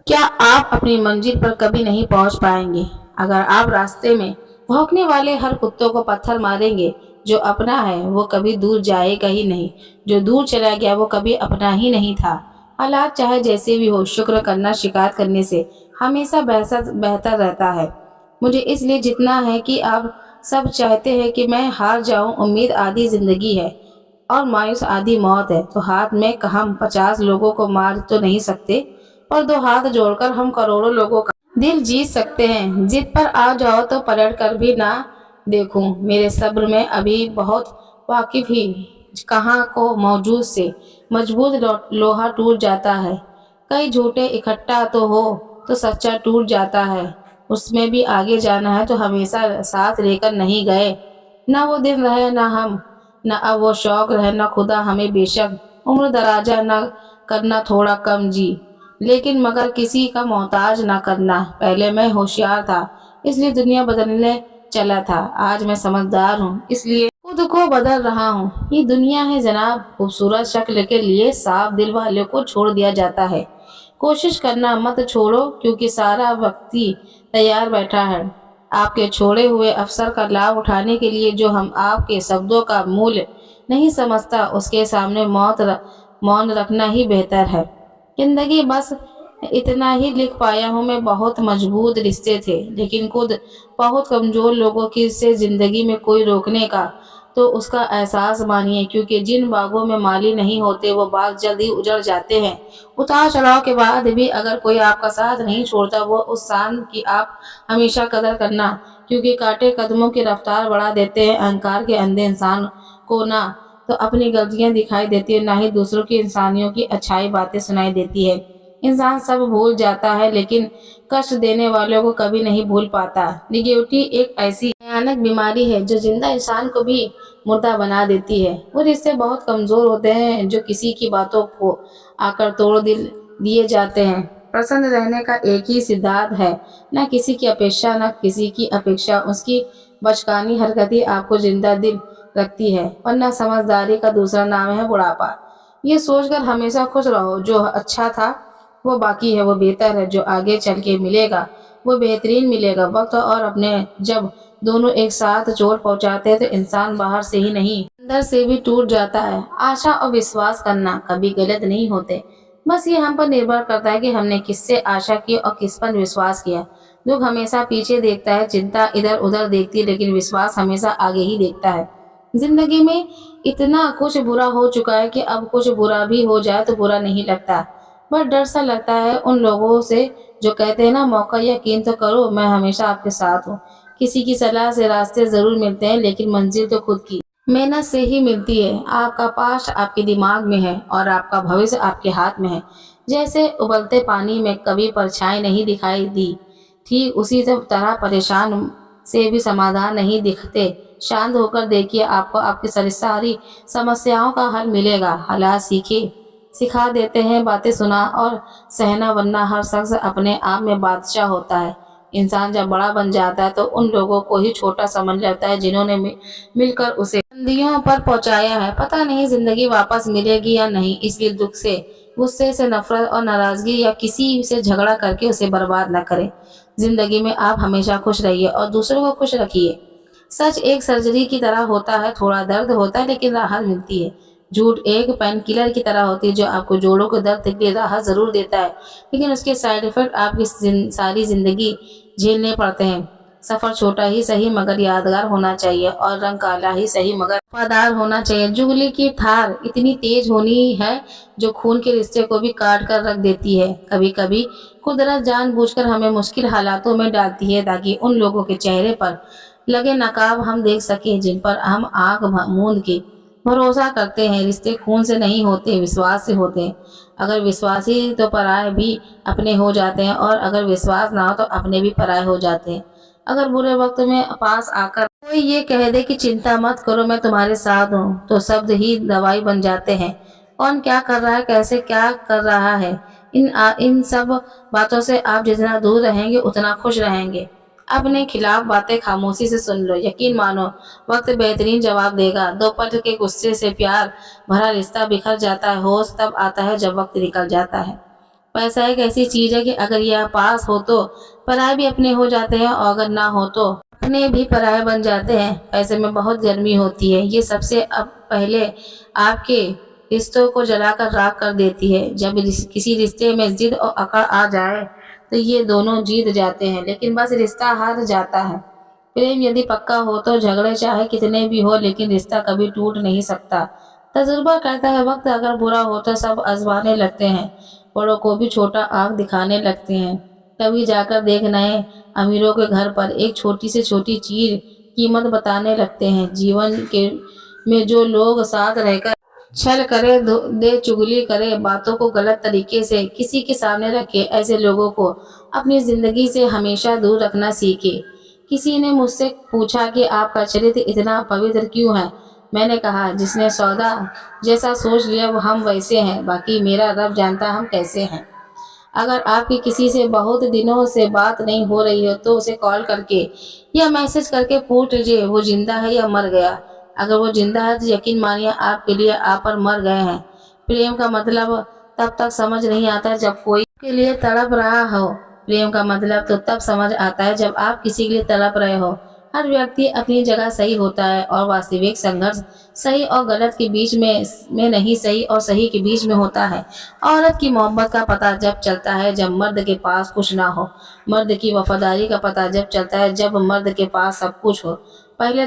کیا آپ اپنی منزل پر کبھی نہیں پہنچ پائیں گے؟ اگر آپ راستے میں بھونکنے والے ہر کتوں کو پتھر ماریں گے، جو اپنا ہے وہ کبھی دور جائے گا ہی نہیں، جو دور چلا گیا وہ کبھی اپنا ہی نہیں تھا۔ حالات چاہے جیسے بھی ہو، شکر کرنا شکایت کرنے سے ہمیشہ بہتر رہتا ہے۔ مجھے اس لیے جتنا ہے کہ آپ سب چاہتے ہیں کہ میں ہار جاؤں۔ امید آدھی زندگی ہے اور مایوس آدھی موت ہے، تو ہاتھ میں ہم 50 لوگوں کو مار تو نہیں سکتے، پر 2 ہاتھ جوڑ کر ہم کروڑوں لوگوں کا دل جیت سکتے ہیں۔ ضد پر آ جاؤ تو پلٹ کر بھی نہ دیکھوں۔ میرے صبر میں ابھی بہت واقف ہی کہاں کو موجود سے مضبوط لوہا ٹوٹ جاتا ہے۔ کئی جھوٹے اکٹھا تو ہو تو سچا ٹوٹ جاتا ہے۔ اس میں بھی آگے جانا ہے تو ہمیشہ ساتھ لے کر نہیں گئے۔ نہ وہ دن رہے نہ ہم، نہ اب وہ شوق رہے، نہ خدا ہمیں بے شک عمر دراجہ نہ کرنا تھوڑا کم جی، لیکن مگر کسی کا محتاج نہ کرنا۔ پہلے میں ہوشیار تھا اس لیے دنیا بدلنے چلا تھا، آج میں سمجھدار ہوں اس لیے خود کو بدل رہا ہوں۔ یہ دنیا ہے جناب، خوبصورت شکل کے لیے صاف دل والے کو چھوڑ دیا جاتا ہے۔ کوشش کرنا مت چھوڑو، کیونکہ سارا وقت ہی تیار بیٹھا ہے آپ کے چھوڑے ہوئے افسر کا لابھ اٹھانے کے لیے۔ جو ہم آپ کے شبدوں کا مول نہیں سمجھتا، اس کے سامنے مون رکھنا ہی بہتر ہے۔ زندگی بس اتنا ہی لکھ پایا ہوں میں۔ بہت مضبوط رشتے تھے، لیکن خود بہت کمزور لوگوں کی سے زندگی میں کوئی روکنے کا تو اس کا احساس مانیے، کیونکہ جن باغوں میں مالی نہیں ہوتے وہ باغ جلد ہی اجڑ جاتے ہیں۔ اتار چڑھاؤ کے بعد بھی اگر کوئی آپ کا ساتھ نہیں چھوڑتا، وہ اس شان کی آپ ہمیشہ قدر کرنا، کیونکہ کاٹے قدموں کی رفتار بڑھا دیتے ہیں۔ اہنکار کے اندھے انسان کو نہ تو اپنی غلطیاں دکھائی دیتی ہیں، نہ ہی دوسروں کی انسانیوں کی اچھائی باتیں سنائی دیتی ہے۔ انسان سب بھول جاتا ہے لیکن کشٹ دینے والوں کو کبھی نہیں بھول پاتا۔ نگیٹیوٹی ایک ایسی بھیانک بیماری ہے جو زندہ انسان کو بھی مردہ بنا دیتی ہے۔ وہ رشتے بہت کمزور ہوتے ہیں جو کسی کی باتوں کو آ کر توڑ دیے جاتے ہیں۔ پرسن رہنے کا ایک ہی سدھانت ہے، نہ کسی کی اپیکشا، نہ کسی کی اپیکشا۔ اس کی بچکانی حرکت ہی آپ کو زندہ دل رکھتی ہے، ورنہ سمجھداری کا دوسرا نام ہے بڑھاپا۔ یہ سوچ کر ہمیشہ خوش رہو جو اچھا تھا وہ باقی ہے، وہ بہتر ہے، جو آگے چل کے ملے گا وہ بہترین ملے گا۔ وقت اور اپنے جب دونوں ایک ساتھ چوٹ پہنچاتے ہیں تو انسان باہر سے ہی نہیں اندر سے بھی ٹوٹ جاتا ہے۔ آشا اور وشواس کرنا کبھی غلط نہیں ہوتے، بس یہ ہم پر نربھر کرتا ہے کہ ہم نے کس سے آشا کی اور کس پر وشواس کیا۔ دکھ ہمیشہ پیچھے دیکھتا ہے، چنتا ادھر ادھر دیکھتی ہے، لیکن وشواس ہمیشہ آگے ہی دیکھتا ہے۔ زندگی میں اتنا کچھ برا ہو چکا ہے کہ اب کچھ برا بھی ہو جائے تو برا نہیں لگتا، بس ڈر سا لگتا ہے ان لوگوں سے جو کہتے ہیں نا، موقع یقین تو کرو میں ہمیشہ آپ کے ساتھ ہوں۔ کسی کی صلاح سے راستے ضرور ملتے ہیں، لیکن منزل تو خود کی محنت سے ہی ملتی ہے۔ آپ کا پاسٹ آپ کے دماغ میں ہے اور آپ کا بھوشیہ آپ کے ہاتھ میں ہے۔ جیسے ابلتے پانی میں کبھی پرچھائی نہیں دکھائی دی، ٹھیک اسی طرح پریشان سے بھی سمادھان نہیں دکھتے۔ شانت ہو کر دیکھیے، آپ کو آپ کی ساری سمسیاؤں کا حل ملے گا۔ حالات سکھا دیتے ہیں باتیں سنا اور سہنا، ورنہ ہر شخص اپنے آپ میں بادشاہ ہوتا ہے۔ انسان جب بڑا بن جاتا ہے تو ان لوگوں کو ہی چھوٹا سمجھ لیتا ہے جنہوں نے مل کر اسے بلندیوں پر پہنچایا ہے۔ پتہ نہیں زندگی واپس ملے گی یا نہیں، اس لیے دکھ سے، غصے سے، نفرت اور ناراضگی یا کسی سے جھگڑا کر کے اسے برباد نہ کریں۔ زندگی میں آپ ہمیشہ خوش رہیے اور دوسروں کو خوش رکھیے۔ سچ ایک سرجری کی طرح ہوتا ہے، تھوڑا درد ہوتا ہے لیکن راحت ملتی ہے۔ جھوٹ ایک پین کلر کی طرح ہوتی ہے جو آپ کو جوڑوں کو درد کے راحت ضرور دیتا ہے، لیکن اس کے سائیڈ ایفیکٹ آپ کی ساری زندگی جھیلنے پڑتے ہیں۔ سفر چھوٹا ہی صحیح مگر یادگار ہونا چاہیے، اور رنگ کالا ہی صحیح مگر وفادار ہونا چاہیے۔ جگلی کی دھار اتنی تیز ہونی ہے جو خون کے رشتے کو بھی کاٹ کر رکھ دیتی ہے۔ کبھی کبھی قدرت جان بوجھ کر ہمیں مشکل حالاتوں میں ڈالتی ہے تاکہ ان لوگوں کے چہرے پر لگے نقاب ہم دیکھ سکیں جن پر ہم آنکھ موند کے بھروسہ کرتے ہیں۔ رشتے خون سے نہیں ہوتے، وشواس سے ہوتے ہیں۔ اگر وشواس ہی تو پرائے بھی اپنے ہو جاتے ہیں، اور اگر وشواس نہ ہو تو اپنے بھی پرائے ہو جاتے ہیں۔ اگر برے وقت میں پاس آ کر کوئی یہ کہہ دے کہ چنتا مت کرو میں تمہارے ساتھ ہوں، تو شبد ہی دوائی بن جاتے ہیں۔ کون کیا کر رہا ہے، کیسے کیا کر رہا ہے، ان سب باتوں سے آپ جتنا دور رہیں گے اتنا خوش رہیں گے۔ اپنے خلاف باتیں خاموشی سے سن لو، یقین مانو وقت بہترین جواب دے گا۔ دو پل کے غصے سے پیار بھرا رشتہ بکھر جاتا ہے۔ ہوش تب آتا ہے جب وقت نکل جاتا ہے۔ پیسہ ایک ایسی چیز ہے کہ اگر یہ پاس ہو تو پرائے بھی اپنے ہو جاتے ہیں اور اگر نہ ہو تو اپنے بھی پرائے بن جاتے ہیں۔ پیسے میں بہت گرمی ہوتی ہے، یہ سب سے پہلے آپ کے رشتوں کو جلا کر راکھ کر دیتی ہے۔ جب کسی رشتے میں ضد اور اکڑ آ جائے تو یہ دونوں جیت جاتے ہیں، لیکن بس رشتہ ہار جاتا ہے۔ پریم یدی پکا ہو تو جھگڑے چاہے کتنے بھی ہو لیکن رشتہ کبھی ٹوٹ نہیں سکتا۔ تجربہ کہتا ہے وقت اگر برا ہو تو سب آزمانے لگتے ہیں، بڑوں کو بھی چھوٹا آنکھ دکھانے لگتے ہیں۔ کبھی جا کر دیکھ نئے امیروں کے گھر پر ایک چھوٹی سے چھوٹی چیز قیمت بتانے لگتے ہیں۔ جیون میں جو لوگ ساتھ رہ کر چھل کرے، دے چگلی کرے، باتوں کو غلط طریقے سے کسی کے سامنے رکھے، ایسے لوگوں کو اپنی زندگی سے ہمیشہ دور رکھنا سیکھے۔ کسی نے مجھ سے پوچھا کہ آپ کا چرتر اتنا پوتر کیوں ہے؟ میں نے کہا جس نے سودا جیسا سوچ لیا وہ ہم ویسے ہیں، باقی میرا رب جانتا ہم کیسے ہیں۔ اگر آپ کی کسی سے بہت دنوں سے بات نہیں ہو رہی ہو تو اسے کال کر کے یا میسج کر کے پوچھ لیجیے وہ زندہ ہے یا مر گیا۔ اگر وہ زندہ ہے تو یقین مانیے آپ کے لیے آپ پر مر گئے ہیں۔ پریم کا مطلب تب تک سمجھ نہیں آتا جب کوئی کے لیے تڑپ رہا ہو، پریم کا مطلب تو تب سمجھ آتا ہے جب آپ کسی کے لیے تڑپ رہے ہو۔ ہر ویکتی اپنی جگہ صحیح ہوتا ہے اور واستوک سنگھرش صحیح اور غلط کے بیچ میں نہیں، صحیح اور صحیح کے بیچ میں ہوتا ہے۔ عورت کی محبت کا پتہ جب چلتا ہے جب مرد کے پاس کچھ نہ ہو، مرد کی وفاداری کا پتہ جب چلتا ہے جب مرد کے پاس سب کچھ ہو۔ پہلے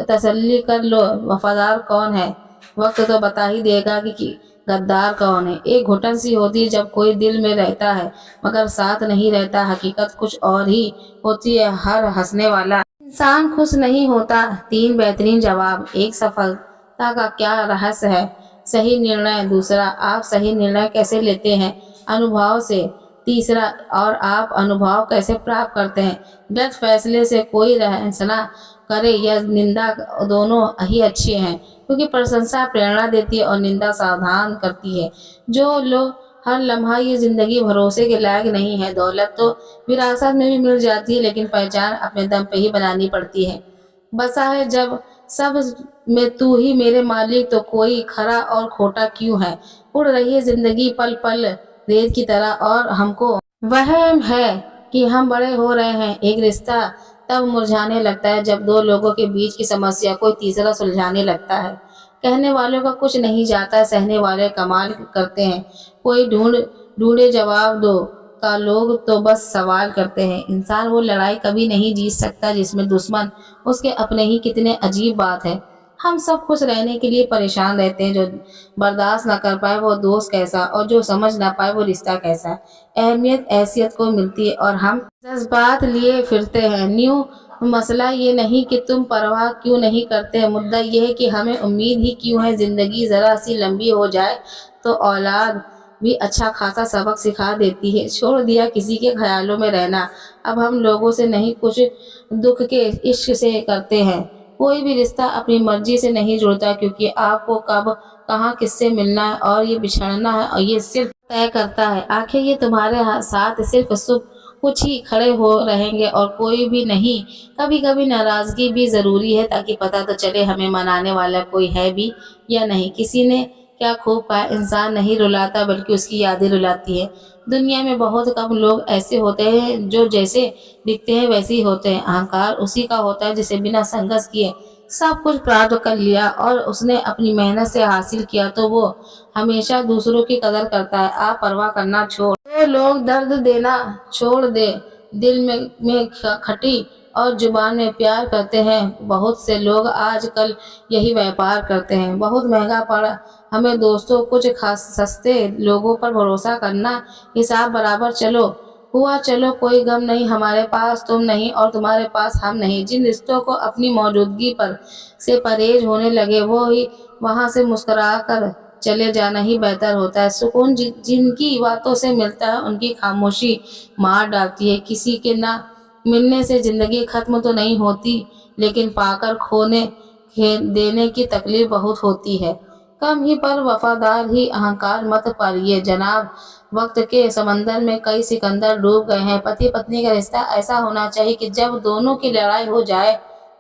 تسلی کر لو وفادار کون ہے، وقت تو بتا ہی دے گا کہ غدار کون ہے۔ ایک گھٹن سی ہوتی ہے جب کوئی دل میں رہتا ہے مگر ساتھ نہیں رہتا، حقیقت کچھ اور ہی ہوتی ہے۔ ہر ہنسنے والا انسان خوش نہیں ہوتا۔ 3 بہترین جواب۔ ایک، سفلتا کا کیا رہس ہے؟ صحیح نرنے۔ دوسرا، آپ صحیح نرنے کیسے لیتے ہیں؟ انوبھو سے۔ تیسرا، اور آپ انوبھو کیسے پراپت کرتے ہیں؟ غلط فیصلے سے کوئی رہسنا کرے یا نندا دونوں ہی اچھے ہیں، کیونکہ پرشنسا پریرنا دیتی ہے اور نندا ساودھان کرتی ہے۔ جو لوگ ہر لمحہ یہ زندگی بھروسے کے لائق نہیں ہے۔ دولت تو وراثت میں بھی مل جاتی ہے لیکن پہچان اپنے دم پہ ہی بنانی پڑتی ہے۔ بسا ہے جب سب میں تو ہی میرے مالک تو کوئی کھرا اور کھوٹا کیوں ہے؟ اڑ رہی ہے زندگی پل پل ریت کی طرح اور ہم کو وہم ہے کہ ہم بڑے ہو رہے ہیں۔ ایک رشتہ تب مرجھانے لگتا ہے جب 2 لوگوں کے بیچ کی سمسیا کوئی تیسرا سلجھانے لگتا ہے۔ کہنے والوں کا کچھ نہیں جاتا، سہنے والے کمال کرتے ہیں۔ کوئی ڈھونڈے جواب دو کا لوگ تو بس سوال کرتے ہیں۔ انسان وہ لڑائی کبھی نہیں جیت سکتا جس میں دشمن اس کے اپنے ہی، کتنے عجیب بات ہے۔ ہم سب خوش رہنے کے لیے پریشان رہتے ہیں، جو برداشت نہ کر پائے وہ دوست کیسا، اور جو سمجھ نہ پائے وہ رشتہ کیسا۔ اہمیت حیثیت کو ملتی ہے اور ہم جذبات لیے پھرتے ہیں۔ مسئلہ یہ نہیں کہ تم پرواہ کیوں نہیں کرتے، مدعا یہ ہے کہ ہمیں امید ہی کیوں ہے۔ زندگی ذرا سی لمبی ہو جائے تو اولاد بھی اچھا خاصا سبق سکھا دیتی ہے۔ چھوڑ دیا کسی کے خیالوں میں رہنا، اب ہم لوگوں سے نہیں کچھ دکھ کے عشق سے کرتے ہیں۔ کوئی بھی رشتہ اپنی مرضی سے نہیں جڑتا، کیونکہ آپ کو کب کہاں کس سے ملنا ہے اور یہ بچھڑنا ہے اور یہ صرف طے کرتا ہے۔ آخر یہ تمہارے ساتھ صرف کچھ ہی کھڑے ہو رہیں گے اور کوئی بھی نہیں۔ کبھی کبھی ناراضگی بھی ضروری ہے تاکہ پتہ تو چلے ہمیں منانے والا کوئی ہے بھی یا نہیں۔ کسی نے کیا خوب کہا، انسان نہیں رلاتا بلکہ اس کی یادیں رلاتی ہے۔ دنیا میں بہت کم لوگ ایسے ہوتے ہیں جو جیسے دکھتے ہیں ویسے ہی ہوتے ہیں۔ اہنکار اسی کا ہوتا ہے جسے بنا سنگھرش کیے سب کچھ پراپت کر لیا اور اس نے اپنی محنت سے حاصل کیا تو وہ ہمیشہ دوسروں کی قدر کرتا ہے۔ آپ پرواہ کرنا چھوڑ دو، لوگ درد دینا چھوڑ دے، دل میں کھٹی اور زبان میں پیار کرتے ہیں۔ بہت سے لوگ آج کل یہی ویاپار کرتے ہیں۔ بہت مہنگا پڑا ہمیں دوستوں، کچھ سستے لوگوں پر بھروسہ کرنا۔ حساب برابر چلو ہوا چلو، کوئی غم نہیں، ہمارے پاس تم نہیں اور تمہارے پاس ہم نہیں۔ جن رشتوں کو اپنی موجودگی پر سے پرہیز ہونے لگے وہاں سے مسکرا کر چلے جانا ہی بہتر ہوتا ہے۔ سکون جن کی باتوں سے ملتا ہے ان کی خاموشی مار ڈالتی ہے۔ کسی کے نہ ملنے سے زندگی ختم تو نہیں ہوتی لیکن پا کر کھونے دینے کی تکلیف بہت ہوتی ہے۔ کم ہی پر وفادار ہی، اہنکار مت پالیے جناب۔ وقت کے سمندر میں کئی سکندر ڈوب گئے ہیں۔ پتی پتنی کا رشتہ ایسا ہونا چاہیے کہ جب دونوں کی لڑائی ہو جائے